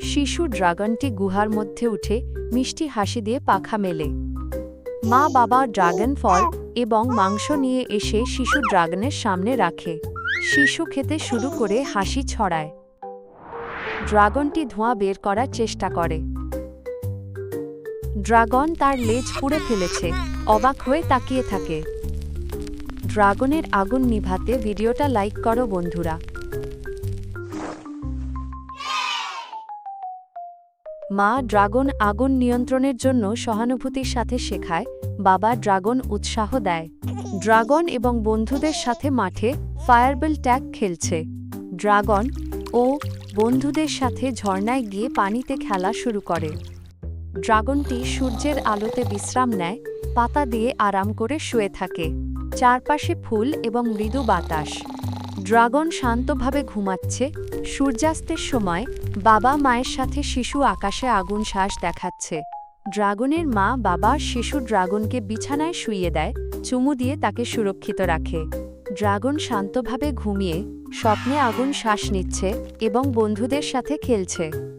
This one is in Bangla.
শিশু ড্রাগনটি গুহার মধ্যে উঠে মিষ্টি হাসি দিয়ে পাখা মেলে। মা বাবা ড্রাগন ফল এবং মাংস নিয়ে এসে শিশু ড্রাগনের সামনে রাখে। শিশু খেতে শুরু করে হাসি ছড়ায়। ড্রাগনটি ধোঁয়া বের করার চেষ্টা করে। ড্রাগন তার লেজ পুড়ে ফেলেছে, অবাক হয়ে তাকিয়ে থাকে। ড্রাগনের আগুন নিভাতে ভিডিওটা লাইক করো বন্ধুরা। মা ড্রাগন আগুন নিয়ন্ত্রণের জন্য সহানুভূতির সাথে শেখায়, বাবা ড্রাগন উৎসাহ দেয়। ড্রাগন এবং বন্ধুদের সাথে মাঠে ফায়ারবল ট্যাগ খেলছে। ড্রাগন ও বন্ধুদের সাথে ঝর্ণায় গিয়ে পানিতে খেলা শুরু করে। ড্রাগনটি সূর্যের আলোতে বিশ্রাম নেয়, পাতা দিয়ে আরাম করে শুয়ে থাকে। চারপাশে ফুল এবং মৃদু বাতাস। ড্রাগন শান্তভাবে ঘুমাচ্ছে। সূর্যাস্তের সময় বাবা মায়ের সাথে শিশু আকাশে আগুন শ্বাস দেখাচ্ছে। ড্রাগনের মা বাবা শিশু ড্রাগনকে বিছানায় শুইয়ে দেয়, চুমু দিয়ে তাকে সুরক্ষিত রাখে। ড্রাগন শান্তভাবে ঘুমিয়ে স্বপ্নে আগুন শ্বাস নিচ্ছে এবং বন্ধুদের সাথে খেলছে।